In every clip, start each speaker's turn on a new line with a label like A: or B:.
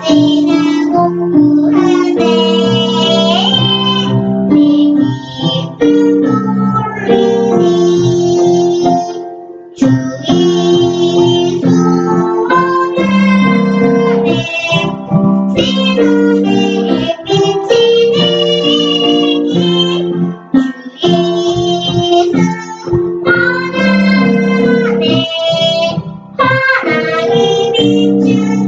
A: 술때나 공부하네 내 기쁨 돌리니 주의 소원하네 새로운 햇빛이 내게 주의 소원하네 환하게 비추기를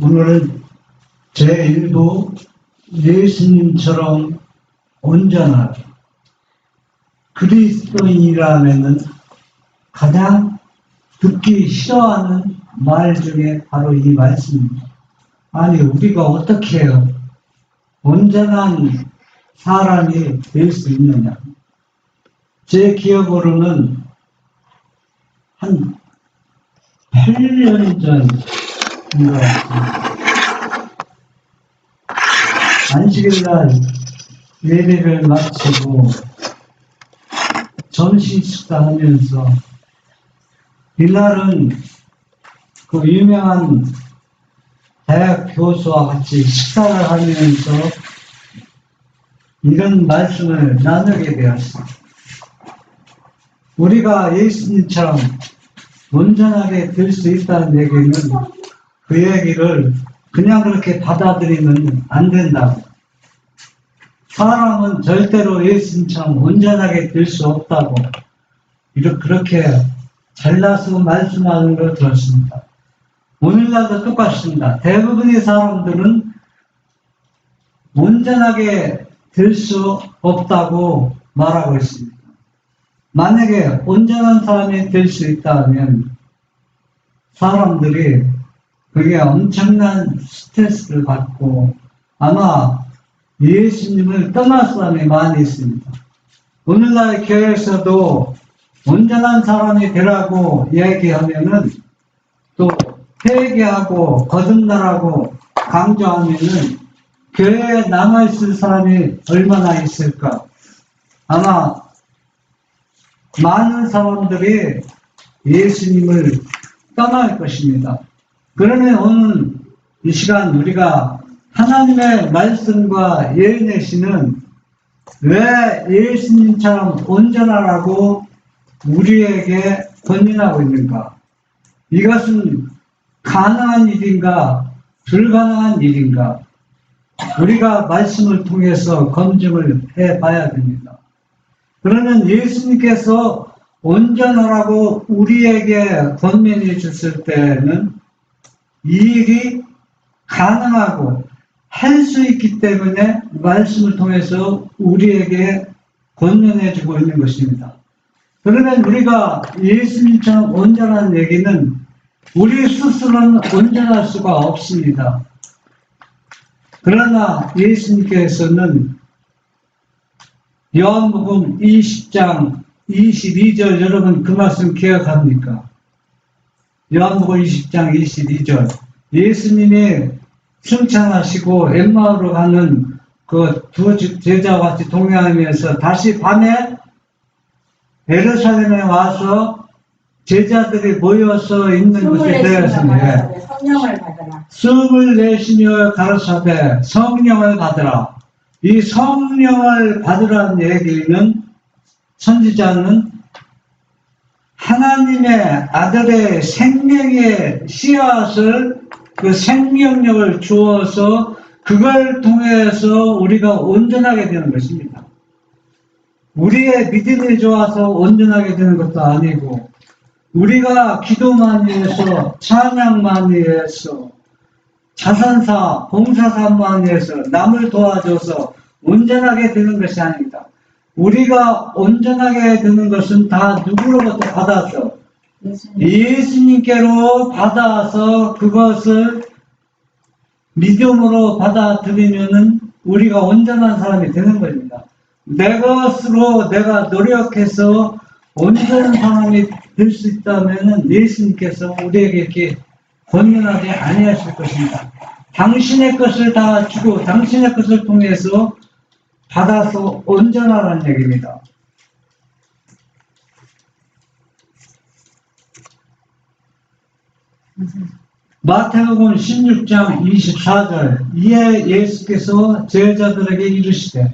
B: 오늘은 제1부 예수님처럼 온전하게 그리스도인이라면은 가장 듣기 싫어하는 말 중에 바로 이 말씀입니다. 아니 우리가 어떻게 해요? 온전한 사람이 될 수 있느냐? 제 기억으로는 한 8년 전인 것 같습니다. 안식일날 예배를 마치고 점심 식사하면서 이날은 그 유명한 대학 교수와 같이 식사를 하면서 이런 말씀을 나누게 되었습니다. 우리가 예수님처럼 온전하게 될 수 있다는 얘기는 그 얘기를 그냥 그렇게 받아들이면 안 된다고. 사람은 절대로 예수님처럼 온전하게 될 수 없다고 그렇게 잘라서 말씀하는 걸 들었습니다. 오늘날도 똑같습니다. 대부분의 사람들은 온전하게 될 수 없다고 말하고 있습니다. 만약에 온전한 사람이 될 수 있다면 사람들이 그게 엄청난 스트레스를 받고 아마 예수님을 떠날 사람이 많이 있습니다. 오늘날 교회에서도 온전한 사람이 되라고 이야기하면은 또 회개하고 거듭나라고 강조하면은 교회에 남아있을 사람이 얼마나 있을까? 아마 많은 사람들이 예수님을 떠날 것입니다. 그러면 오늘 이 시간 우리가 하나님의 말씀과 예내시는 왜 예수님처럼 온전하라고 우리에게 권면하고 있는가? 이것은 가능한 일인가? 불가능한 일인가? 우리가 말씀을 통해서 검증을 해봐야 됩니다. 그러면 예수님께서 온전하라고 우리에게 권면해 줬을 때는 이 일이 가능하고 할 수 있기 때문에 말씀을 통해서 우리에게 권면해 주고 있는 것입니다. 그러면 우리가 예수님처럼 온전한 얘기는 우리 스스로는 온전할 수가 없습니다. 그러나 예수님께서는 요한복음 20장 22절 여러분 그 말씀 기억합니까? 요한복음 20장 22절 예수님이 승천하시고 엠마오로 가는 그 두 제자와 같이 동행하면서 다시 밤에 예루살렘에 와서 제자들이 모여서 있는 곳에 대해서는
C: 성령을 받아라.
B: 숨을 내쉬며 가라사대 성령을 받으라. 이 성령을 받으라는 얘기는 선지자는 하나님의 아들의 생명의 씨앗을 그 생명력을 주어서 그걸 통해서 우리가 온전하게 되는 것입니다. 우리의 믿음이 좋아서 온전하게 되는 것도 아니고 우리가 기도 많이 해서 찬양 많이 해서 자선사, 봉사사 많이 해서 남을 도와줘서 온전하게 되는 것이 아닙니다. 우리가 온전하게 되는 것은 다 누구로부터 받아서 예수님께로 받아서 그것을 믿음으로 받아들이면은 우리가 온전한 사람이 되는 겁니다. 내 것으로 내가 노력해서 온전한 사람이 될 수 있다면은 예수님께서 우리에게 이렇게 권면하지 아니하실 것입니다. 당신의 것을 다 주고 당신의 것을 통해서 받아서 온전하라는 얘기입니다. 마태복음 16장 24절 이에 예수께서 제자들에게 이르시되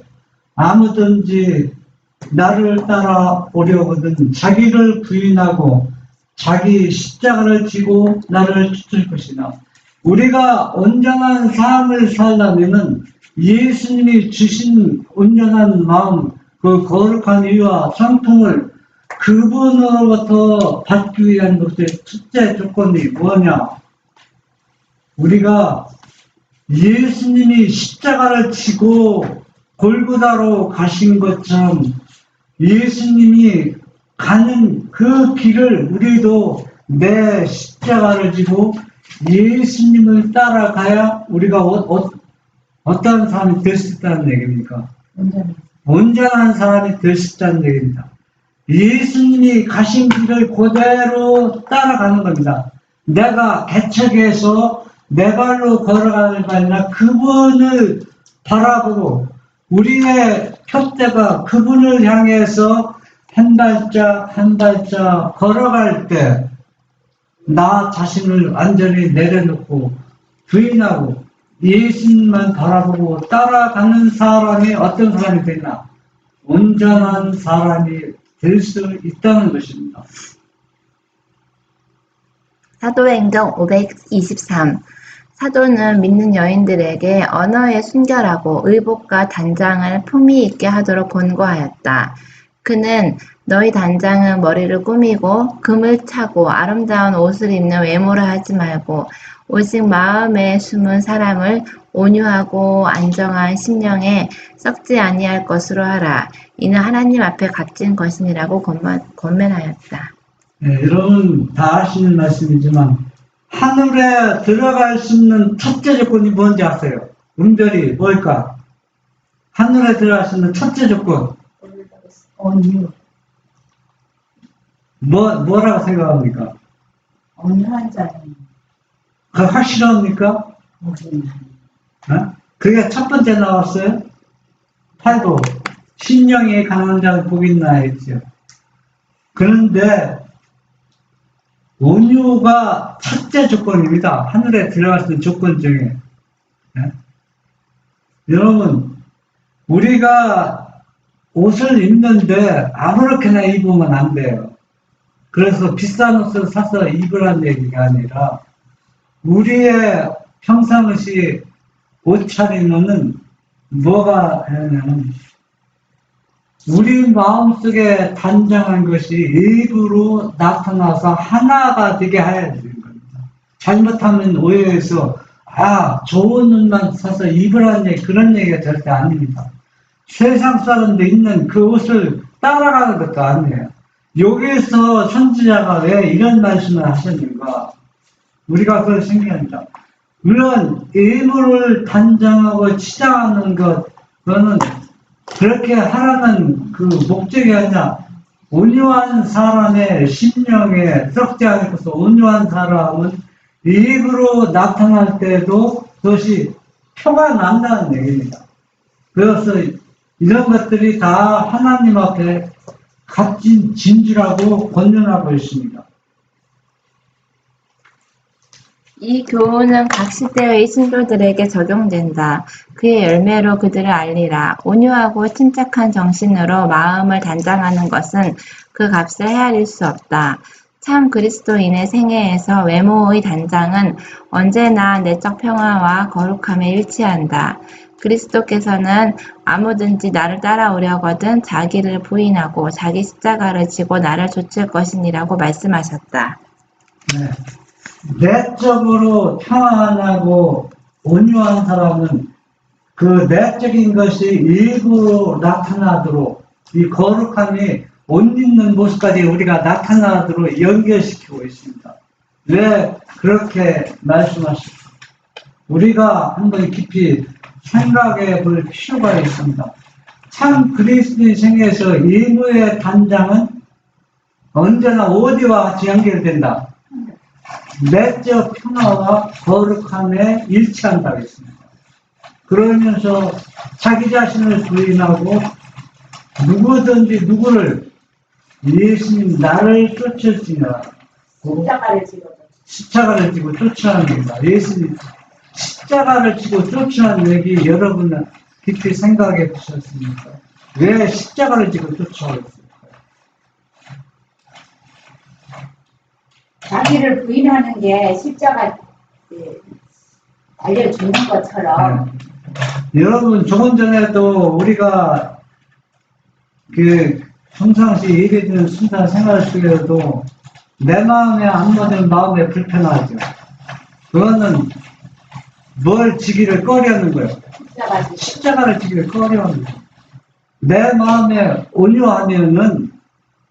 B: 아무든지 나를 따라오려거든 자기를 부인하고 자기 십자가를 지고 나를 쫓을 것이나 우리가 온전한 삶을 살려면은 예수님이 주신 온전한 마음 그 거룩한 이유와 성품을 그분으로부터 받기 위한 것의 첫째 조건이 뭐냐? 우리가 예수님이 십자가를 지고 골고다로 가신 것처럼 예수님이 가는 그 길을 우리도 내 십자가를 지고 예수님을 따라가야 우리가 어떤 사람이 될 수 있다는 얘기입니까? 온전한 사람이 될 수 있다는 얘기입니다. 예수님이 가신 길을 그대로 따라가는 겁니다. 내가 개척해서 내 발로 걸어가는 게 아니라 그분을 바라보고 우리의 표대가 그분을 향해서 한 발짝 한 발짝 걸어갈 때 나 자신을 완전히 내려놓고 부인하고 예수님만 바라보고 따라가는 사람이 어떤 사람이 되나? 온전한 사람이 될 수 있다는 것입니다.
C: 사도행정 523. 사도는 믿는 여인들에게 언어에 순결하고 의복과 단장을 품위 있게 하도록 권고하였다. 그는 너희 단장은 머리를 꾸미고 금을 차고 아름다운 옷을 입는 외모라 하지 말고 오직 마음에 숨은 사람을 온유하고 안정한 심령에 썩지 아니할 것으로 하라. 이는 하나님 앞에 값진 것이니라고 권면하였다.
B: 네, 여러분 다 아시는 말씀이지만 하늘에 들어갈 수 있는 첫째 조건이 뭔지 아세요? 은별이 뭘까? 하늘에 들어갈 수 있는 첫째 조건
D: 온유,
B: 뭐라고 생각합니까?
D: 온유한 자는
B: 그 확실합니까?
D: 복이
B: 그게 첫 번째 나왔어요. 8도 신령이 강한 자는 복이 있나 했죠. 그런데 온유가 첫째 조건입니다. 하늘에 들어갈 수 있는 조건 중에. 여러분 우리가 옷을 입는데 아무렇게나 입으면 안 돼요. 그래서 비싼 옷을 사서 입으라는 얘기가 아니라 우리의 평상시 옷차림은 뭐가 하냐면 우리 마음속에 단장한 것이 일부러 나타나서 하나가 되게 해야 되는 겁니다. 잘못하면 오해해서 좋은 옷만 사서 입으라는 얘기, 그런 얘기가 절대 아닙니다. 세상 사람들 입는 그 옷을 따라가는 것도 아니에요. 여기에서 선지자가 왜 이런 말씀을 하셨는가? 우리가 그걸 생각합니다. 물론 일부를 단정하고 치장하는 것, 그거는 그렇게 하라는 그 목적이 아니라 온유한 사람의 심령에 썩지 않고서 온유한 사람은 일부러 나타날 때도 그것이 표가 난다는 얘기입니다. 그래서 이런 것들이 다 하나님 앞에 값진 진주라고 권면하고 있습니다.
C: 이 교훈은 각 시대의 신도들에게 적용된다. 그의 열매로 그들을 알리라. 온유하고 침착한 정신으로 마음을 단장하는 것은 그 값을 헤아릴 수 없다. 참 그리스도인의 생애에서 외모의 단장은 언제나 내적 평화와 거룩함에 일치한다. 그리스도께서는 아무든지 나를 따라오려거든 자기를 부인하고 자기 십자가를 지고 나를 좇을 것이니라고 말씀하셨다.
B: 네. 내적으로 평안하고 온유한 사람은 그 내적인 것이 일부러 나타나도록 이 거룩함이 옷 입는 모습까지 우리가 나타나도록 연결시키고 있습니다. 왜 그렇게 말씀하십니까? 우리가 한번 깊이 생각해 볼 필요가 있습니다. 참 그리스도인 생애에서 일부의 단장은 언제나 어디와 같이 연결된다? 내적 평화와 거룩함에 일치한다고 했습니다. 그러면서 자기 자신을 부인하고 누구든지 누구를 예수님 나를 쫓을지냐
D: 십자가를 지고
B: 십자가를 지고 쫓아갑니다. 예수님 십자가를 지고 쫓아가는 얘기 여러분은 깊이 생각해 보셨습니까? 왜 십자가를 지고 쫓아가고 있을까요?
D: 자기를 부인하는 게 십자가 달려 죽는 것처럼
B: 여러분 조금 전에도 우리가 그 평상시 예배드리는 순간 생활 속에서도 내 마음에 안 맞는 마음에 불편하죠. 그거는 뭘 지기를 꺼려하는 거예요. 십자가를 지기를 꺼려하는 거예요. 내 마음에 온유하면은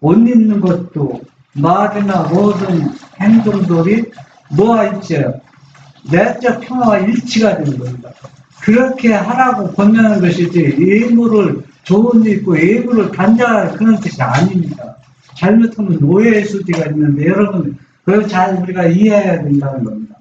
B: 옷 입는 것도 말이나 모든 행동들이 뭐가 일치해요? 내적 평화와 일치가 되는 겁니다. 그렇게 하라고 권면하는 것이지 예물을 좋은 일 있고 예물을 단장할 그런 뜻이 아닙니다. 잘못하면 오해의 소지가 있는데 여러분 그걸 잘 우리가 이해해야 된다는 겁니다.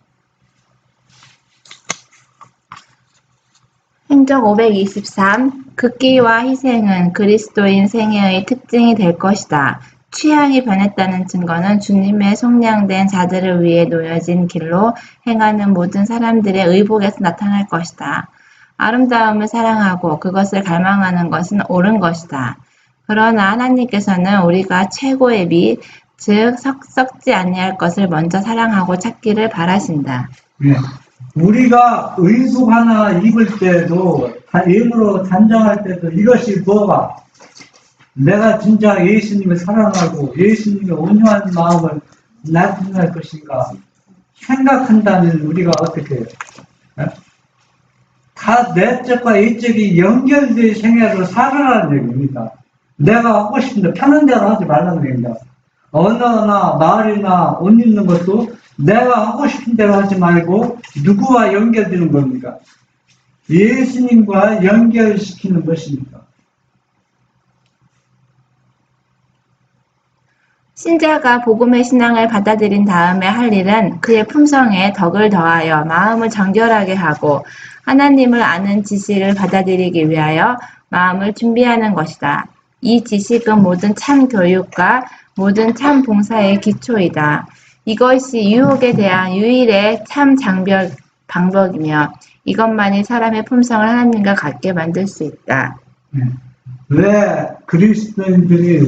C: 행적 523. 극기와 희생은 그리스도인 생애의 특징이 될 것이다. 취향이 변했다는 증거는 주님의 속량된 자들을 위해 놓여진 길로 행하는 모든 사람들의 의복에서 나타날 것이다. 아름다움을 사랑하고 그것을 갈망하는 것은 옳은 것이다. 그러나 하나님께서는 우리가 최고의 미, 즉 썩지 아니할 것을 먼저 사랑하고 찾기를 바라신다.
B: 네. 우리가 의복 하나 입을 때도 예물로 단장할 때도 이것이 뭐가 내가 진짜 예수님을 사랑하고 예수님의 온유한 마음을 나타낼 것인가 생각한다면 우리가 어떻게 해요? 다 내적과 이적이 연결된 생애로 살아라는 얘기입니다. 내가 하고 싶은데 편한 대로 하지 말라는 얘기입니다. 언어나 말이나 옷 입는 것도 내가 하고 싶은 대로 하지 말고 누구와 연결되는 겁니까? 예수님과 연결시키는 것입니다.
C: 신자가 복음의 신앙을 받아들인 다음에 할 일은 그의 품성에 덕을 더하여 마음을 정결하게 하고 하나님을 아는 지식을 받아들이기 위하여 마음을 준비하는 것이다. 이 지식은 모든 참 교육과 모든 참 봉사의 기초이다. 이것이 유혹에 대한 유일의 참 방법이며 이것만이 사람의 품성을 하나님과 같게 만들 수 있다.
B: 왜 그리스도인들이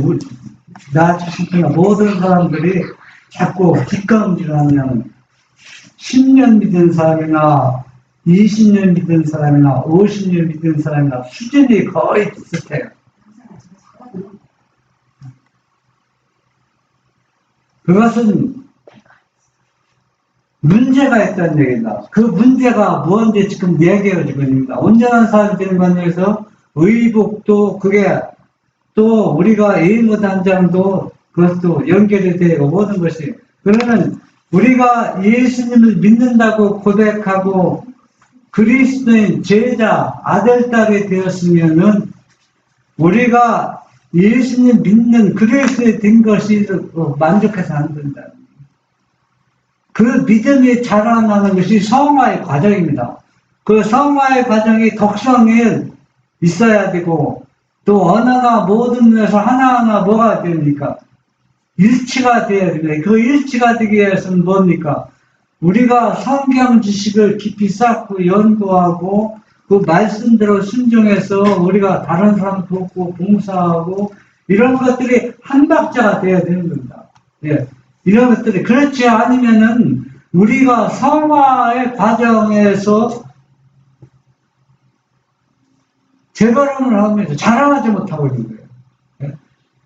B: 나 자신이나 모든 사람들이 자꾸 뒷감질을 하냐면 10년 믿은 사람이나 20년 믿은 사람이나 50년 믿은 사람이나 수준이 거의 비슷해요. 그것은 문제가 있다는 얘기다. 그 문제가 뭔지 지금 얘기해주고 있습니다. 온전한 사람이 되는 관계에서 의복도 그게 또 우리가 예물 단장도 그것도 연결이 되고 모든 것이 그러면 우리가 예수님을 믿는다고 고백하고 그리스도인 제자 아들 딸이 되었으면은 우리가 예수님 믿는 그리스도에 된 것이 만족해서 안 된다. 그 믿음이 자라나는 것이 성화의 과정입니다. 그 성화의 과정이 덕성이 있어야 되고 또 언어나 모든 면에서 하나하나 뭐가 됩니까? 일치가 돼야 됩니다. 그 일치가 되기 위해서는 뭡니까? 우리가 성경 지식을 깊이 쌓고 연구하고 그 말씀대로 순종해서 우리가 다른 사람 돕고 봉사하고 이런 것들이 한 박자가 돼야 되는 겁니다. 예. 이런 것들이 그렇지 않으면은 우리가 성화의 과정에서 재발언을 하면서 자라나지 못하고 있는 거예요. 예?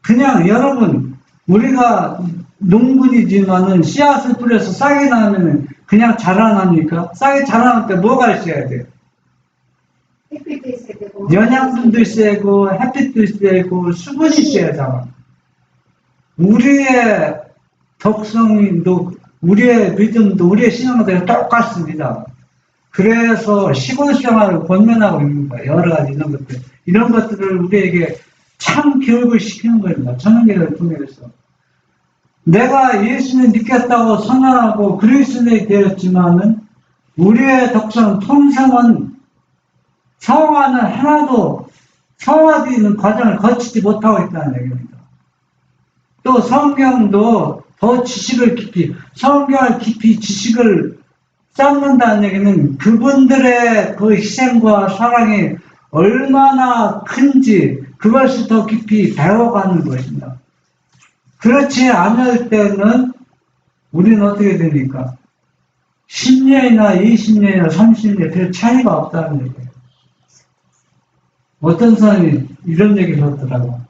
B: 그냥 여러분 우리가 농군이지만은 씨앗을 뿌려서 싹이 나면은 그냥 자라납니까? 싹이 자라날 때 뭐가 있어야 돼요?
D: 햇빛도 있어야 되고
B: 영양분도 있어야 되고 햇빛도 있어야 되고 수분이 있어야 되잖아. 우리의 덕성도 우리의 믿음도 우리의 신앙도 똑같습니다. 그래서 시골 생활을 권면하고 있는 거예요. 여러 가지 이런 것들을 우리에게 참 교육을 시키는 겁니다. 천연계를 통해서. 내가 예수님 믿겠다고 선언하고 그리스도인이 되었지만은 우리의 독성, 통성은 성화는 하나도 성화되는 과정을 거치지 못하고 있다는 얘기입니다. 또 성경도 더 지식을 깊이, 성경을 깊이 지식을 쌓는다는 얘기는 그분들의 그 희생과 사랑이 얼마나 큰지 그것을 더 깊이 배워가는 것입니다. 그렇지 않을 때는 우리는 어떻게 됩니까? 10년이나 20년이나 30년 별 차이가 없다는 얘기예요. 어떤 사람이 이런 얘기를 하더라고요.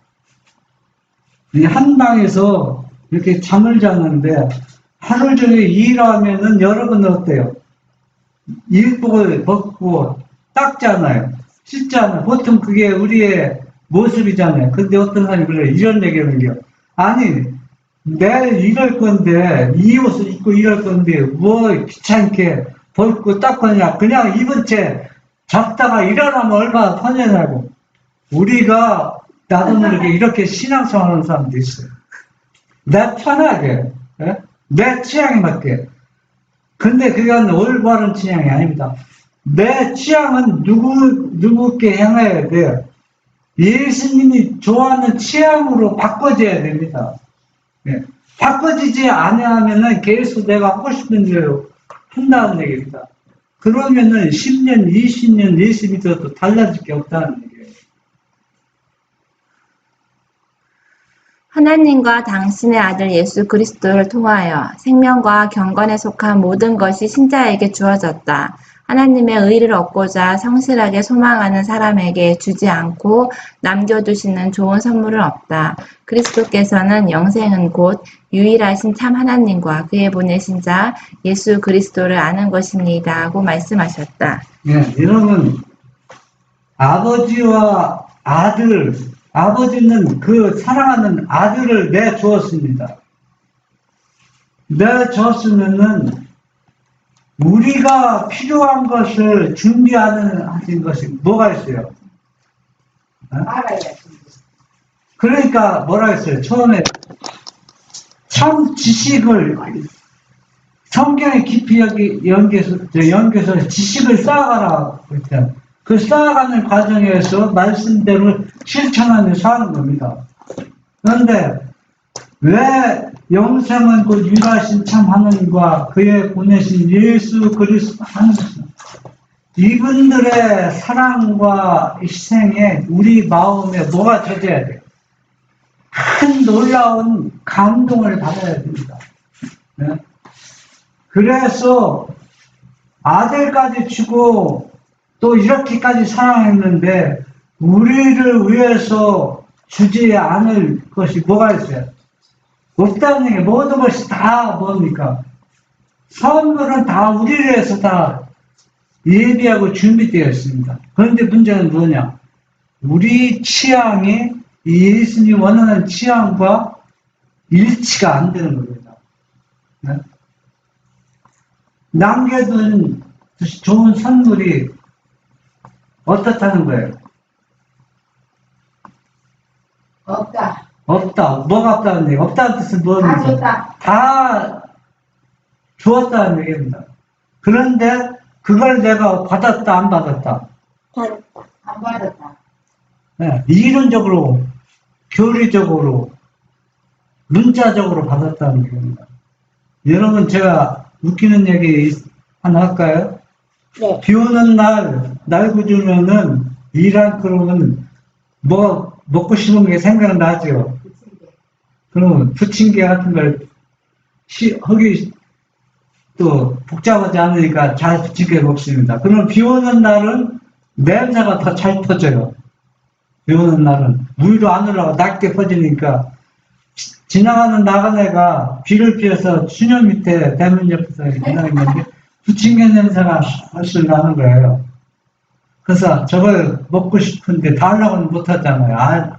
B: 한 방에서 이렇게 잠을 자는데 하루 종일 일하면은 여러분 어때요? 일복을 벗고 닦잖아요. 씻잖아요. 보통 그게 우리의 모습이잖아요. 근데 어떤 사람이 그래요. 이런 얘기를 해요. 아니, 내일 이럴 건데, 이 옷을 입고 이럴 건데, 뭐 귀찮게 벗고 닦느냐. 그냥 입은 채 잡다가 일어나면 얼마나 편하냐고. 우리가 나도 모르게 이렇게 신앙생활하는 사람도 있어요. 내 편하게, 예? 내 취향에 맞게. 근데 그건 올바른 취향이 아닙니다. 내 취향은 누구께 향해야 돼요. 예수님이 좋아하는 취향으로 바꿔줘야 됩니다. 예. 바꿔지지 않으면은 계속 내가 하고 싶은 대로 한다는 얘기입니다. 그러면은 10년, 20년 예수 믿어도 달라질 게 없다는 얘기예요.
C: 하나님과 당신의 아들 예수 그리스도를 통하여 생명과 경건에 속한 모든 것이 신자에게 주어졌다. 하나님의 의를 얻고자 성실하게 소망하는 사람에게 주지 않고 남겨두시는 좋은 선물은 없다. 그리스도께서는 영생은 곧 유일하신 참 하나님과 그의 보내신 자 예수 그리스도를 아는 것입니다. 하고 말씀하셨다.
B: 예, 여러분, 아버지와 아들, 아버지는 그 사랑하는 아들을 내주었습니다. 내주었으면은 우리가 필요한 것을 준비하는 하신 것이 뭐가 있어요?
D: 알아야지.
B: 그러니까 뭐라 했어요? 처음에 참 지식을 성경에 깊이 연계해서 지식을 쌓아가라 그랬잖아요. 그 쌓아가는 과정에서 말씀대로 실천하며 사는 겁니다. 그런데 왜 영생은 곧 유일하신 참 하나님과 그의 보내신 예수 그리스도 하는 것입니다. 이분들의 사랑과 희생에 우리 마음에 뭐가 젖어야 돼요? 큰 놀라운 감동을 받아야 됩니다. 네? 그래서 아들까지 주고 또 이렇게까지 사랑했는데 우리를 위해서 주지 않을 것이 뭐가 있어요? 없다는 게 모든 것이 다 뭡니까? 선물은 다 우리를 위해서 다 예비하고 준비되어 있습니다. 그런데 문제는 뭐냐? 우리 취향이 예수님이 원하는 취향과 일치가 안 되는 겁니다. 네? 남겨둔 좋은 선물이 어떻다는 거예요?
D: 없다.
B: 없다. 뭐가 없다는 얘기? 없다는 뜻은
D: 다
B: 뭐입니까?
D: 줬다.
B: 다 주었다는 얘기입니다. 그런데 그걸 내가 받았다, 안 받았다?
D: 안 받았다.
B: 네, 이론적으로, 교리적으로, 문자적으로 받았다는 얘기입니다. 여러분, 제가 웃기는 얘기 하나 할까요?
A: 네.
B: 비 오는 날, 날구주면은, 일한 그러면, 뭐, 먹고 싶은 게 생각나죠?
D: 부침개.
B: 그러면, 부침개 같은 걸, 하기, 또, 복잡하지 않으니까 잘 부침개 먹습니다. 그러면 비 오는 날은, 냄새가 더 잘 퍼져요. 비 오는 날은. 위로 안 올라가 낮게 퍼지니까, 지나가는 나그네가 비를 피해서 수녀 밑에 대문 옆에서 지나갔는데, 부침개 냄새가 훨씬 나는 거예요. 그래서 저걸 먹고 싶은데 달라고는 못하잖아요.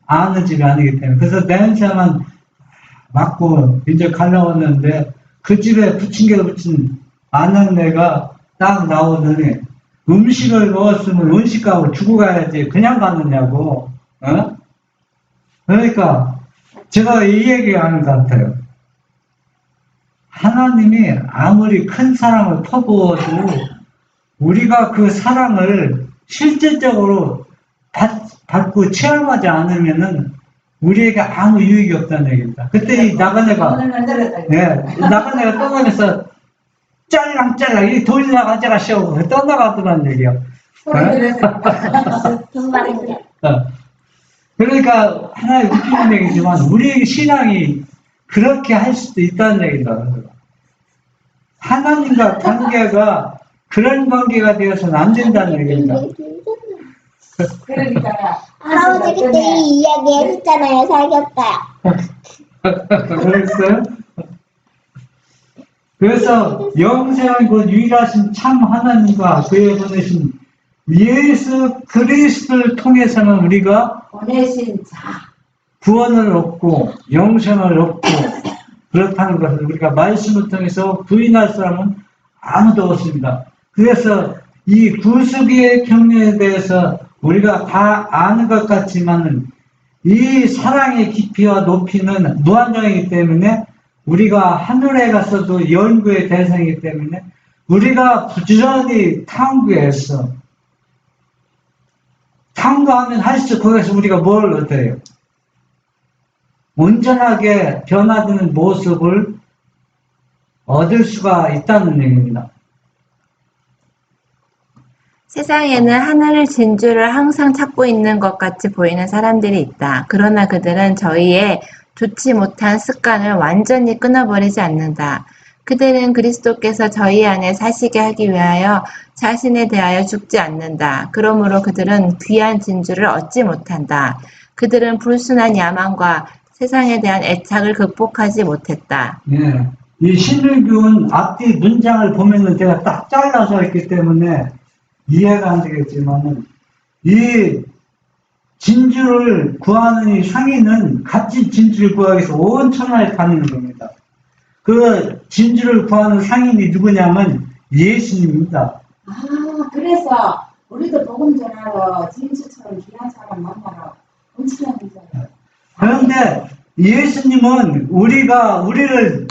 B: 아는 집이 아니기 때문에. 그래서 냄새만 맡고 이제 가려고 했는데 그 집에 부침개를 붙인 아낙네가 딱 나오더니 음식을 먹었으면 음식값을 주고 가야지 그냥 가느냐고. 어? 그러니까 제가 이 얘기 하는 것 같아요. 하나님이 아무리 큰 사랑을 퍼부어도 우리가 그 사랑을 실질적으로 받고 체험하지 않으면은 우리에게 아무 유익이 없다는 얘기입니다. 그때 이 나그네가 나그네가 떠나면서 짤랑짤랑 이 돌리나 가져가시오 떠나가더라는 얘기야. 그러니까 하나의 웃기는 얘기지만 우리에게 신앙이 그렇게 할 수도 있다는 얘기다. 하나님과 관계가 그런 관계가 되어서는 안 된다는 얘기입니다.
D: 그러니까
A: 할아버지 그때 이 이야기 해줬잖아요. 사귀었다.
B: 그랬어요? 그래서 영생의 그 유일하신 참 하나님과 그의 보내신 예수 그리스도를 통해서는 우리가
D: 보내신 자
B: 구원을 얻고 영생을 얻고 그렇다는 것을 우리가 말씀을 통해서 부인할 사람은 아무도 없습니다. 그래서 이 구속의 경륜에 대해서 우리가 다 아는 것 같지만은 이 사랑의 깊이와 높이는 무한정이기 때문에 우리가 하늘에 가서도 연구의 대상이기 때문에 우리가 부지런히 탐구해서 탐구하면 할수록 거기서 우리가 뭘 얻어요? 온전하게 변화되는 모습을 얻을 수가 있다는 얘기입니다.
C: 세상에는 하늘 진주를 항상 찾고 있는 것 같이 보이는 사람들이 있다. 그러나 그들은 저희의 좋지 못한 습관을 완전히 끊어버리지 않는다. 그들은 그리스도께서 저희 안에 사시게 하기 위하여 자신에 대하여 죽지 않는다. 그러므로 그들은 귀한 진주를 얻지 못한다. 그들은 불순한 야망과 세상에 대한 애착을 극복하지 못했다.
B: 예. 이 신일교훈 앞뒤 문장을 보면은 제가 딱 잘라서 했기 때문에 이해가 안 되겠지만은 이 진주를 구하는 이 상인은 값진 진주를 구하기 위해서 온 천하에 다니는 겁니다. 그 진주를 구하는 상인이 누구냐면 예수님입니다.
D: 아 그래서 우리도 복음 전하러 진주처럼 귀한 사람 만나러 엄청나는 거예요.
B: 그런데 예수님은 우리를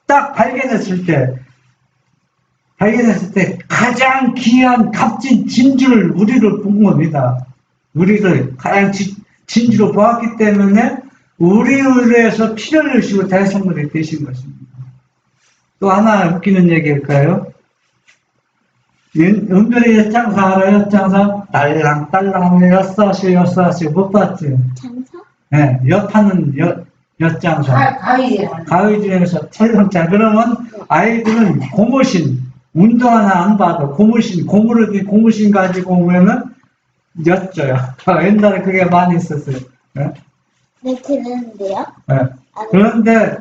B: 딱 발견했을 때 가장 귀한 값진 진주를 우리를 본 겁니다. 우리를 가장 진주로 보았기 때문에 우리를 위해서 피를 흘리시고 대성물이 되신 것입니다. 또 하나 웃기는 얘기일까요? 은별이 엿장사 알아요? 엿장사? 딸랑딸랑 엿사시 못 봤지?
A: 장사?
B: 네, 엿하는 엿장사. 가위질에서 찰랑찰. 그러면 아이들은 고무신, 운동 하나 안 봐도 고무신 가지고 오면은 엿줘요. 옛날에 그게 많이 있었어요. 네?
A: 네, 그러는데요.
B: 네. 그런데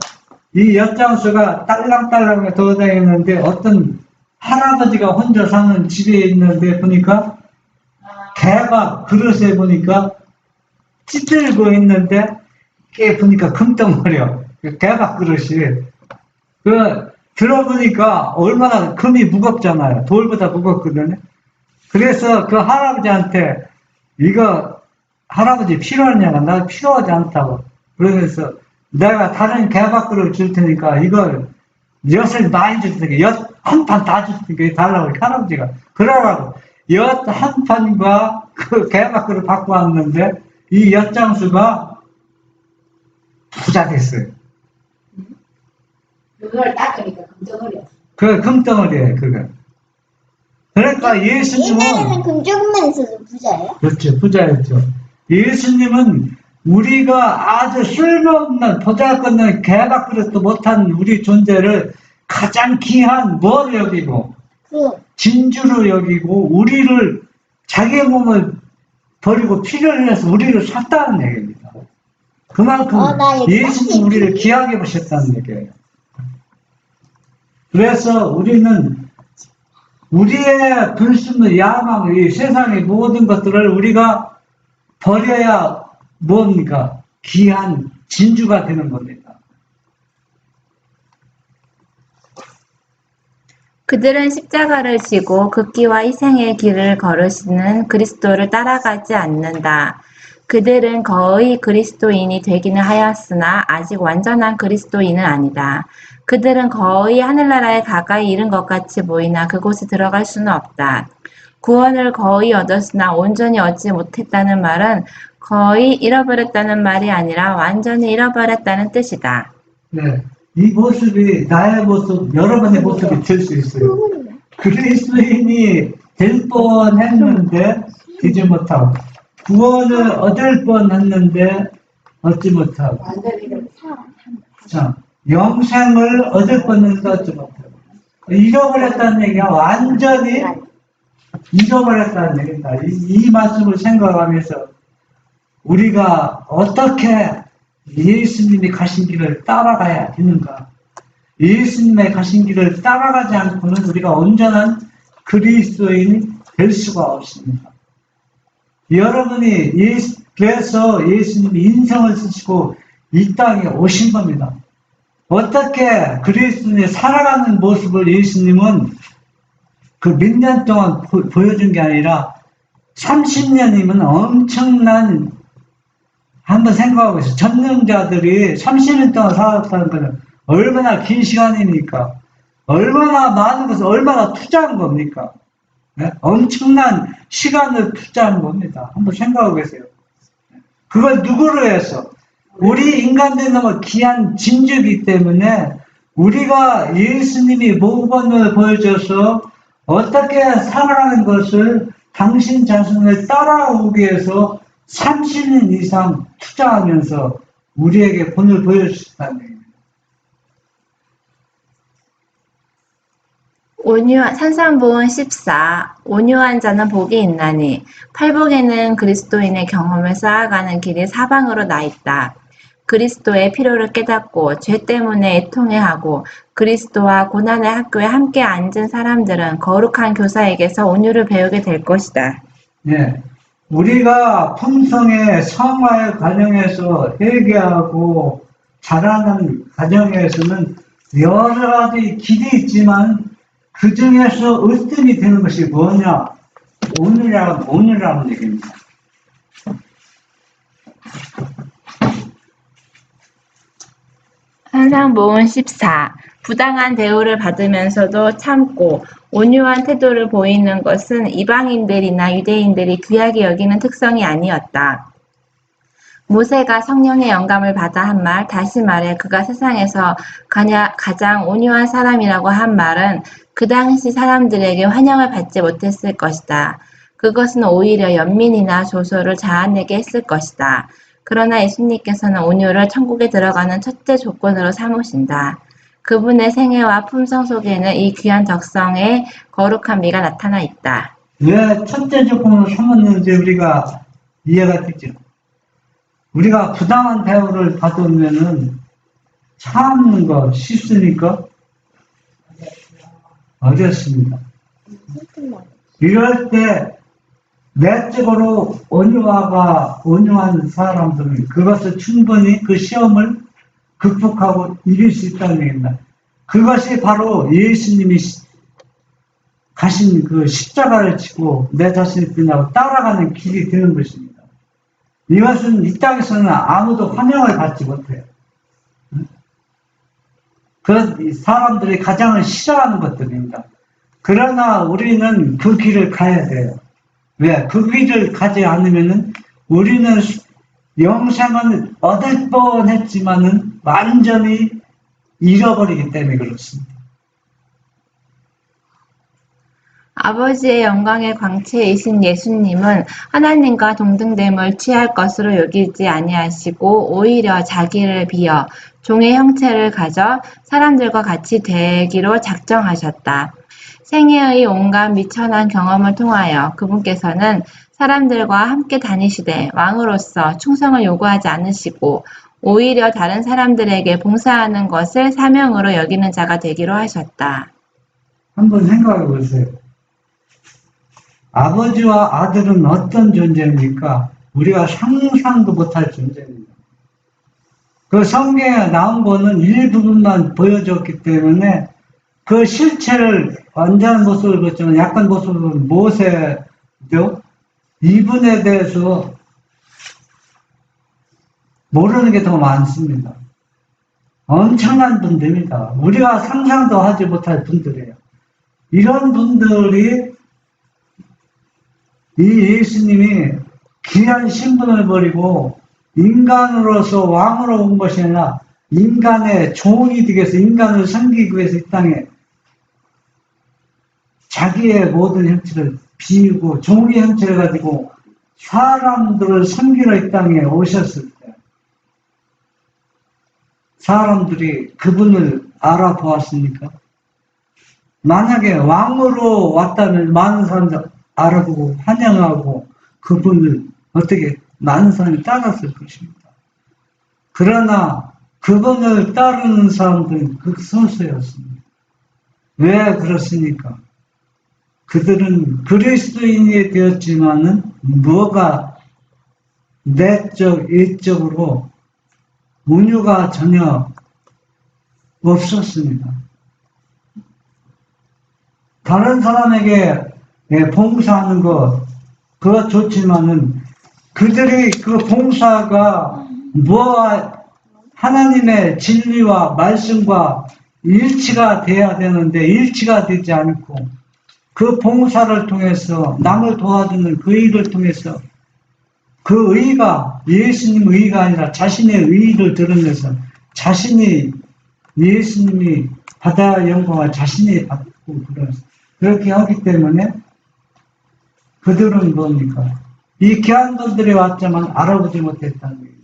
B: 이 엿장수가 딸랑딸랑 돌아다니는데 어떤 할아버지가 혼자 사는 집에 있는데 보니까 개가 그릇에 보니까 찌들고 있는데 그게 보니까 금덩어리야. 개가 그릇이. 들어보니까 얼마나 금이 무겁잖아요. 돌보다 무겁거든요. 그래서 그 할아버지한테 이거 할아버지 필요하냐고 나 필요하지 않다고. 그러면서 내가 다른 개밥그릇 줄 테니까 이걸 엿을 많이 줄 테니까 엿 한 판 다 줄 테니까 달라고 할아버지가 그러라고 엿 한 판과 그 개밥그릇 받고 왔는데 이 엿장수가 부자 됐어요.
D: 그걸 닦으니까 금덩어리였어.
B: 그 금덩어리예요 그거. 그러니까 예수님은
A: 옛날에는 금 조금만 있어도 부자예요?
B: 그렇죠. 부자였죠. 예수님은 우리가 아주 쓸모없는 보잘것없는 개밥그릇도 못한 우리 존재를 가장 귀한 뭘 여기고 진주로 여기고 우리를 자기 몸을 버리고 피를 흘려서 우리를 샀다는 얘기입니다. 그만큼 예수님 우리를 귀하게 보셨다는 얘기예요. 그래서 우리는 우리의 불순의 야망, 이 세상의 모든 것들을 우리가 버려야 뭡니까? 귀한 진주가 되는 겁니다.
C: 그들은 십자가를 지고 극기와 희생의 길을 걸으시는 그리스도를 따라가지 않는다. 그들은 거의 그리스도인이 되기는 하였으나 아직 완전한 그리스도인은 아니다. 그들은 거의 하늘나라에 가까이 이른 것 같이 보이나 그곳에 들어갈 수는 없다. 구원을 거의 얻었으나 온전히 얻지 못했다는 말은 거의 잃어버렸다는 말이 아니라 완전히 잃어버렸다는 뜻이다.
B: 네. 이 모습이 나의 모습, 여러분의 모습이 될 수 있어요. 그리스도인이 될 뻔했는데 되지 못하고, 구원을 얻을 뻔했는데 얻지 못하고,
D: 완전히
B: 자, 영생을 얻을 뻔했는데 얻지 못하고, 잃어버렸다는 얘기가 완전히 잃어버렸다는 얘기다. 이 말씀을 생각하면서 우리가 어떻게 예수님이 가신 길을 따라가야 되는가? 예수님의 가신 길을 따라가지 않고는 우리가 온전한 그리스도인이 될 수가 없습니다. 여러분이 그래서 예수님이 인성을 쓰시고 이 땅에 오신 겁니다. 어떻게 그리스도인이 살아가는 모습을 예수님은 그 몇 년 동안 보여준 게 아니라 30년이면 엄청난, 한번 생각하고 있어요. 전능자들이 30년 동안 살았다는 것은 얼마나 긴 시간입니까? 얼마나 많은 것을 얼마나 투자한 겁니까? 네? 엄청난 시간을 투자한 겁니다. 한번 생각하고 계세요. 그걸 누구로 해서? 우리 인간들은 너무 귀한 진주이기 때문에 우리가 예수님이 모범을 보여줘서 어떻게 살아가는 것을 당신 자신을 따라오기 위해서 30년 이상 투자하면서 우리에게 본을 보여주셨다는 얘기입니다.
C: 산상보훈 14. 온유한 자는 복이 있나니 팔복에는 그리스도인의 경험을 쌓아가는 길이 사방으로 나 있다. 그리스도의 필요를 깨닫고 죄 때문에 애통해하고 그리스도와 고난의 학교에 함께 앉은 사람들은 거룩한 교사에게서 온유를 배우게 될 것이다.
B: 네. 우리가 품성의 성화의 과정에서 회개하고 자라는 과정에서는 여러 가지 길이 있지만 그 중에서 으뜸이 되는 것이 뭐냐? 온유라는 얘기입니다.
C: 산상보훈 14. 부당한 대우를 받으면서도 참고 온유한 태도를 보이는 것은 이방인들이나 유대인들이 귀하게 여기는 특성이 아니었다. 모세가 성령의 영감을 받아 한 말, 다시 말해 그가 세상에서 가장 온유한 사람이라고 한 말은 그 당시 사람들에게 환영을 받지 못했을 것이다. 그것은 오히려 연민이나 조소를 자아내게 했을 것이다. 그러나 예수님께서는 온유를 천국에 들어가는 첫째 조건으로 삼으신다. 그분의 생애와 품성 속에는 이 귀한 덕성의 거룩한 미가 나타나 있다.
B: 왜 첫째 조건으로 삼았는지 우리가 이해가 되죠. 우리가 부당한 대우를 받으면은 참는 거 쉽습니까? 어렵습니다. 이럴 때 내적으로 온유한 사람들은 그것을 충분히 그 시험을 극복하고 이길 수 있다는 얘기입니다. 그것이 바로 예수님이 가신 그 십자가를 지고 내 자신을 빛나고 따라가는 길이 되는 것입니다. 이것은 이 땅에서는 아무도 환영을 받지 못해요. 그 사람들이 가장 싫어하는 것들입니다. 그러나 우리는 그 길을 가야 돼요. 왜? 그 길을 가지 않으면은 우리는 영생은 얻을 뻔했지만은 완전히 잃어버리기 때문에 그렇습니다.
C: 아버지의 영광의 광채이신 예수님은 하나님과 동등됨을 취할 것으로 여기지 아니하시고 오히려 자기를 비어 종의 형체를 가져 사람들과 같이 되기로 작정하셨다. 생애의 온갖 미천한 경험을 통하여 그분께서는 사람들과 함께 다니시되 왕으로서 충성을 요구하지 않으시고 오히려 다른 사람들에게 봉사하는 것을 사명으로 여기는 자가 되기로 하셨다.
B: 한번 생각해 보세요. 아버지와 아들은 어떤 존재입니까? 우리가 상상도 못할 존재입니다. 그 성경에 나온 거는 일부분만 보여줬기 때문에 그 실체를 완전한 모습을 보지만 약간 모습은 모세죠. 이분에 대해서 모르는 게 더 많습니다. 엄청난 분들입니다. 우리가 상상도 하지 못할 분들이에요. 이런 분들이 이 예수님이 귀한 신분을 버리고 인간으로서 왕으로 온 것이 아니라 인간의 종이 되기 위해서, 인간을 섬기기 위해서 이 땅에 자기의 모든 형체를 비우고 종의 형체를 가지고 사람들을 섬기러 이 땅에 오셨을 때 사람들이 그분을 알아보았습니까? 만약에 왕으로 왔다면 많은 사람들 알아보고 환영하고 그분을 어떻게 많은 사람이 따랐을 것입니다. 그러나 그분을 따르는 사람들은 극소수였습니다. 왜 그렇습니까? 그들은 그리스도인이 되었지만은 뭐가 내적, 일적으로 운유가 전혀 없었습니다. 다른 사람에게 봉사하는 것, 그거 좋지만은 그들이 그 봉사가 뭐와 하나님의 진리와 말씀과 일치가 돼야 되는데 일치가 되지 않고 그 봉사를 통해서 남을 도와주는 그 일을 통해서 그 의가 예수님 의가 아니라 자신의 의를 드러내서 자신이 예수님이 받아야 영광을 자신이 받고 그렇게 하기 때문에 그들은 뭡니까? 이 귀한 분들이 왔지만 알아보지 못했다는 거예요.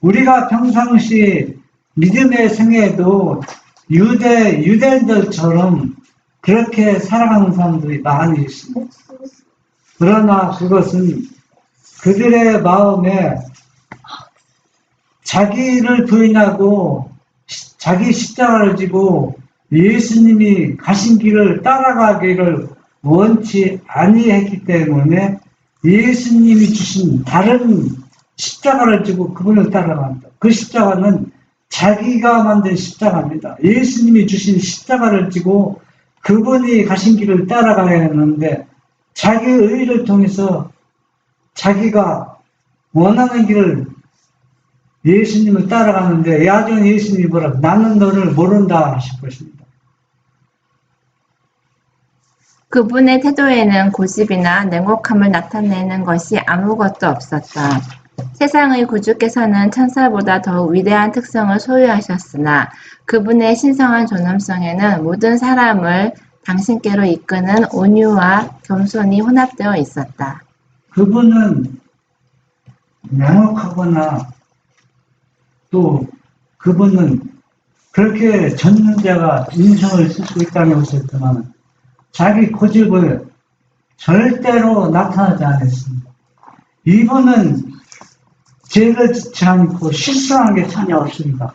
B: 우리가 평상시 믿음의 생애도 유대인들처럼 그렇게 살아가는 사람들이 많이 있습니다. 그러나 그것은 그들의 마음에 자기를 부인하고 자기 십자가를 지고 예수님이 가신 길을 따라가기를 원치 아니했기 때문에 예수님이 주신 다른 십자가를 지고 그분을 따라간다. 그 십자가는 자기가 만든 십자가입니다. 예수님이 주신 십자가를 지고 그분이 가신 길을 따라가야 하는데 자기의 의를 통해서 자기가 원하는 길을 예수님을 따라가는데 야전 예수님이 뭐라고 나는 너를 모른다 하실 것입니다.
C: 그분의 태도에는 고집이나 냉혹함을 나타내는 것이 아무것도 없었다. 세상의 구주께서는 천사보다 더욱 위대한 특성을 소유하셨으나 그분의 신성한 존엄성에는 모든 사람을 당신께로 이끄는 온유와 겸손이 혼합되어 있었다.
B: 그분은 냉혹하거나 또 그분은 그렇게 전능자가 인성을 쓰고 이 땅에 오셨지만 자기 고집을 절대로 나타나지 않았습니다. 이분은 죄를 짓지 않고 실수한 게 전혀 없습니다.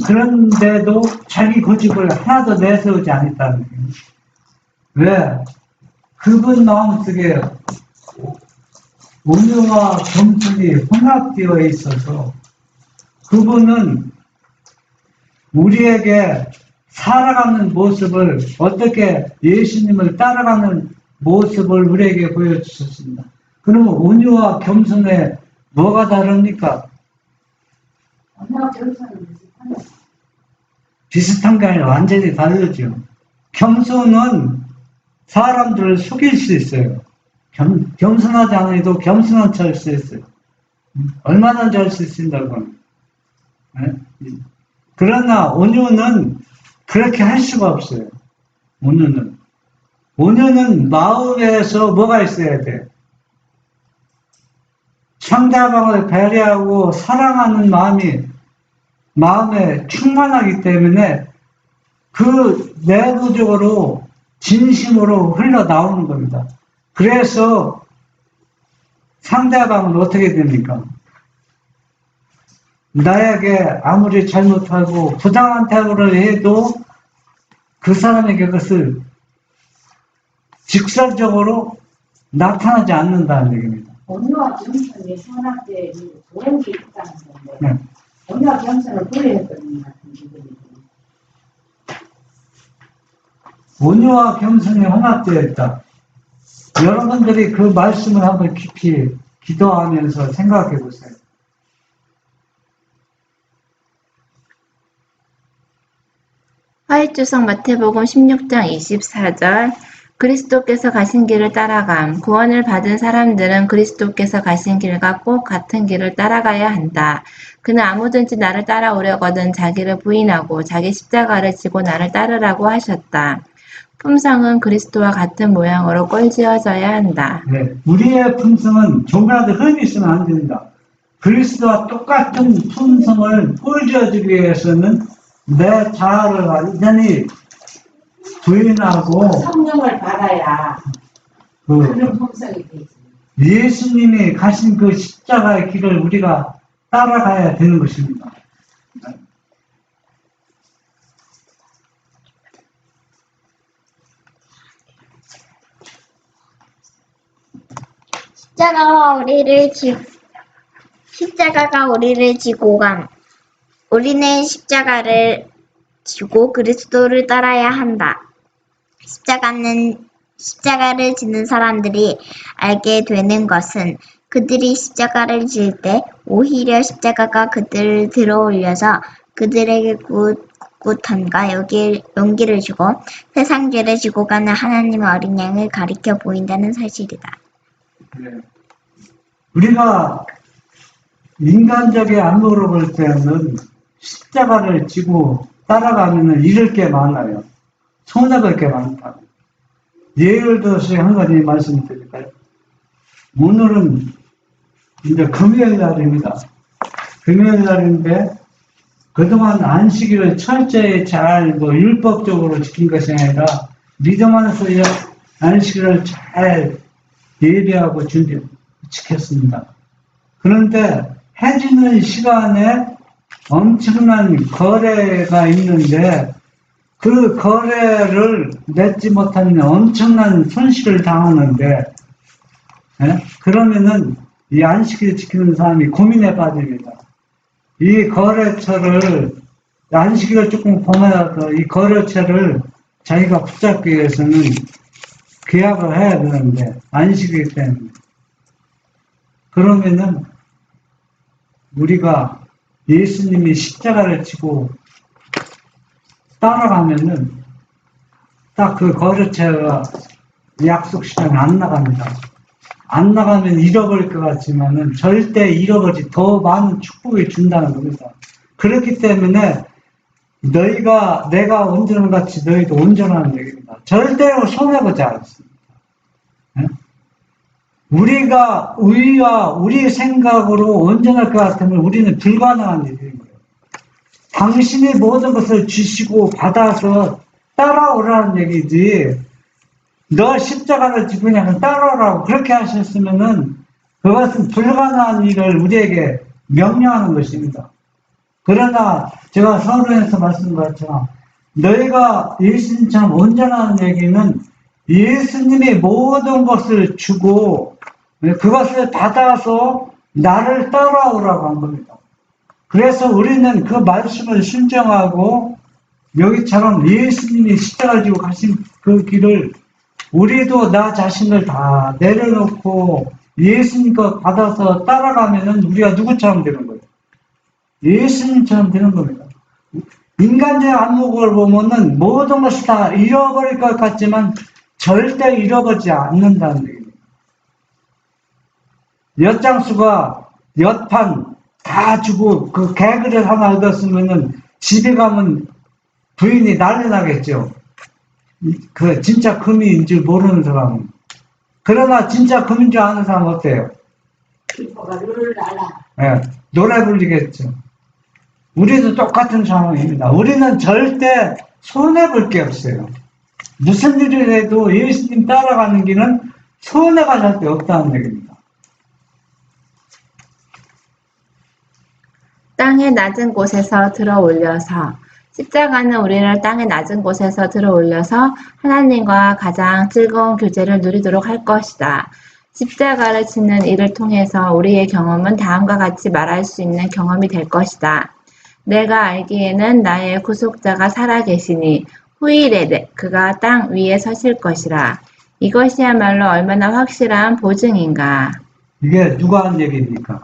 B: 그런데도 자기 고집을 하나도 내세우지 않았다는 거예요. 왜? 그분 마음속에 온유와 겸손이 혼합되어 있어서 그분은 우리에게 살아가는 모습을 어떻게 예수님을 따라가는 모습을 우리에게 보여주셨습니다. 그러면 온유와 겸손에 뭐가 다릅니까?
D: 언어와 겸손은 비슷하네.
B: 비슷한 게 아니라 완전히 다르죠. 겸손은 사람들을 속일 수 있어요. 겸손하지 않아도 겸손한 척 할 수 있어요. 얼마나 잘 수 있습니다고. 네? 그러나 온유는 그렇게 할 수가 없어요. 온유는 마음에서 뭐가 있어야 돼? 상대방을 배려하고 사랑하는 마음에 충만하기 때문에 그 내부적으로 진심으로 흘러나오는 겁니다. 그래서 상대방은 어떻게 됩니까? 나에게 아무리 잘못하고 부당한 태도를 해도 그 사람에게 그것을 직설적으로 나타나지 않는다는 얘기입니다.
D: 언어와 겸손이 현학때 좋은 게 있다는 건데
B: 네.
D: 언어와 겸손을 분리했거든요. 같은 기분이.
B: 온유와 겸손이 혼합되어 있다. 여러분들이 그 말씀을 한번 깊이 기도하면서 생각해 보세요.
C: 화이트성 마태복음 16장 24절 그리스도께서 가신 길을 따라감. 구원을 받은 사람들은 그리스도께서 가신 길과 꼭 같은 길을 따라가야 한다. 그는 아무든지 나를 따라오려거든 자기를 부인하고 자기 십자가를 지고 나를 따르라고 하셨다. 품성은 그리스도와 같은 모양으로 꼴지어져야 한다.
B: 네. 우리의 품성은 조금이라도 흠이 있으면 안 된다. 그리스도와 똑같은 품성을 꼴지어주기 위해서는 내 자아를 완전히 부인하고
D: 성령을 받아야
B: 그
D: 그런 품성이 되지.
B: 예수님이 가신 그 십자가의 길을 우리가 따라가야 되는 것입니다.
A: 십자가가 우리를 지고 감. 우리는 십자가를 지고 그리스도를 따라야 한다. 십자가를 지는 사람들이 알게 되는 것은 그들이 십자가를 질 때 오히려 십자가가 그들을 들어올려서 그들에게 꿋꿋함과 용기를 주고 세상 죄를 지고 가는 하나님의 어린 양을 가리켜 보인다는 사실이다.
B: 네. 우리가 인간적인 안목으로 볼 때는 십자가를 지고 따라가면 잃을 게 많아요. 손해볼 게 많다. 예를 들어서 한 가지 말씀드릴까요? 오늘은 이제 금요일 날입니다. 금요일 날인데 그동안 안식일을 철저히 잘 율법적으로 지킨 것이 아니라 믿음 안에서 안식일을 잘 예배하고 지켰습니다. 그런데 해지는 시간에 엄청난 거래가 있는데 그 거래를 맺지 못하면 엄청난 손실을 당하는데 그러면은 이 안식일을 지키는 사람이 고민에 빠집니다. 이 거래처를 안식일을 조금 보면서 이 거래처를 자기가 붙잡기 위해서는 계약을 해야 되는데 안식일 때문에 그러면은 우리가 예수님이 십자가를 지고 따라가면은 딱 그 거래처가 약속 시간에 안 나갑니다. 안 나가면 잃어버릴 것 같지만은 절대 잃어버리지 더 많은 축복을 준다는 겁니다. 그렇기 때문에 내가 온전한 같이 너희도 온전하는 얘기입니다. 절대로 손해보지 않습니다. 우리가 의와 우리 생각으로 온전할 것 같으면 우리는 불가능한 일인 거예요. 당신이 모든 것을 주시고 받아서 따라오라는 얘기지. 너 십자가를 지고 그냥 따라오라고 그렇게 하셨으면은 그것은 불가능한 일을 우리에게 명령하는 것입니다. 그러나 제가 서론에서 말씀드린 것처럼 너희가 예수님처럼 온전한 얘기는 예수님이 모든 것을 주고 그것을 받아서 나를 따라오라고 한 겁니다. 그래서 우리는 그 말씀을 순종하고 여기처럼 예수님이 십자가를 지고 가신 그 길을 우리도 나 자신을 다 내려놓고 예수님 것 받아서 따라가면은 우리가 누구처럼 되는 거예요? 예수님처럼 되는 겁니다. 인간의 안목을 보면은 모든 것이 다 잃어버릴 것 같지만 절대 잃어버리지 않는다는 얘기입니다. 엿장수가 엿판 다 주고 그 개그릇 하나 얻었으면은 집에 가면 부인이 난리 나겠죠. 그 진짜 금인 줄 모르는 사람은. 그러나 진짜 금인 줄 아는 사람은 어때요?
D: 기뻐가 룰랄라.
B: 예, 노래 부르겠죠. 우리도 똑같은 상황입니다. 우리는 절대 손해볼 게 없어요. 무슨 일을 해도 예수님 따라가는 길은 손해가 절대 없다는 얘기입니다.
C: 땅의 낮은 곳에서 들어 올려서 십자가는 우리를 땅의 낮은 곳에서 들어 올려서 하나님과 가장 즐거운 교제를 누리도록 할 것이다. 십자가를 지는 이를 통해서 우리의 경험은 다음과 같이 말할 수 있는 경험이 될 것이다. 내가 알기에는 나의 구속자가 살아계시니 후일에 그가 땅 위에 서실 것이라. 이것이야말로 얼마나 확실한 보증인가.
B: 이게 누가 한 얘기입니까?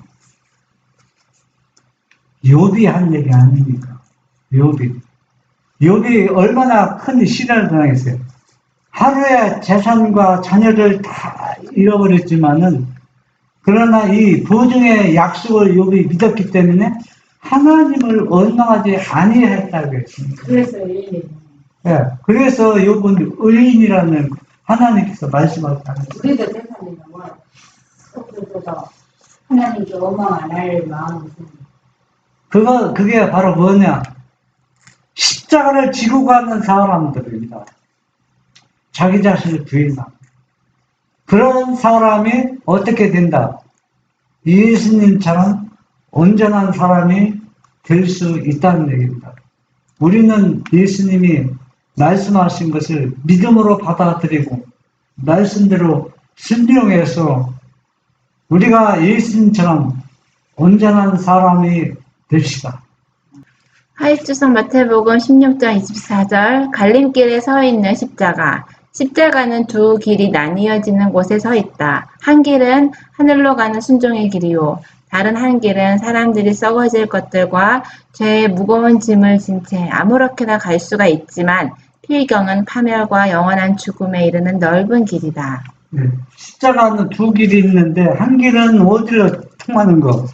B: 욥이 한 얘기 아닙니까? 욥이 욥이 얼마나 큰 시련을 당했어요. 하루에 재산과 자녀를 다 잃어버렸지만은 그러나 이 보증의 약속을 욥이 믿었기 때문에 하나님을 원망하지 아니했다고 했습니다.
D: 그래서 이
B: 예, 그래서 욥은 의인이라는 하나님께서 말씀하셨다는 거예요.
D: 우리도 대사님은 뭐 그래도 하나님께 원망 안 할 마음이 있습니다.
B: 그게 바로 뭐냐? 십자가를 지고 가는 사람들입니다. 자기 자신을 부인하고. 그런 사람이 어떻게 된다? 예수님처럼 온전한 사람이 될 수 있다는 얘기입니다. 우리는 예수님이 말씀하신 것을 믿음으로 받아들이고 말씀대로 순종해서 우리가 예수님처럼 온전한 사람이 됩시다.
C: 하이주성 마태복음 16장 24절 갈림길에 서 있는 십자가. 십자가는 두 길이 나뉘어지는 곳에 서 있다. 한 길은 하늘로 가는 순종의 길이요. 다른 한 길은 사람들이 썩어질 것들과 죄의 무거운 짐을 진 채 아무렇게나 갈 수가 있지만 필경은 파멸과 영원한 죽음에 이르는 넓은 길이다.
B: 네. 십자가는 두 길이 있는데 한 길은 어디로 통하는 거?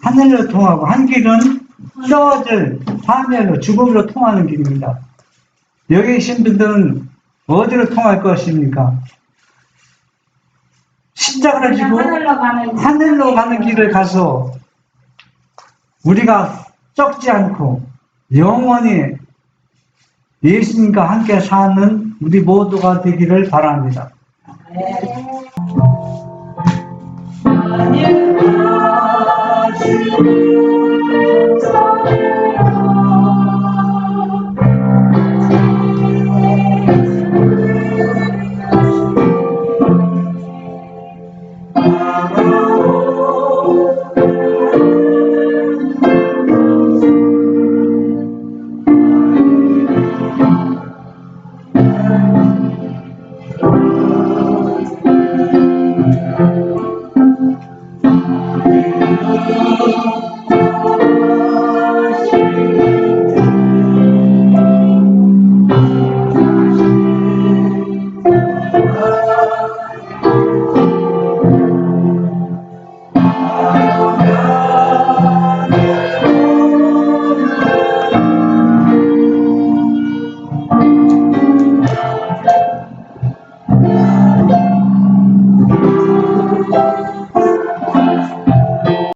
B: 하늘로 통하고 한 길은 썩어질 파멸로 죽음으로 통하는 길입니다. 여기 계신 분들은 어디로 통할 것입니까? 십자가를 지고 하늘로 가는 길을 가서 우리가 썩지 않고 영원히 예수님과 함께 사는 우리 모두가 되기를 바랍니다.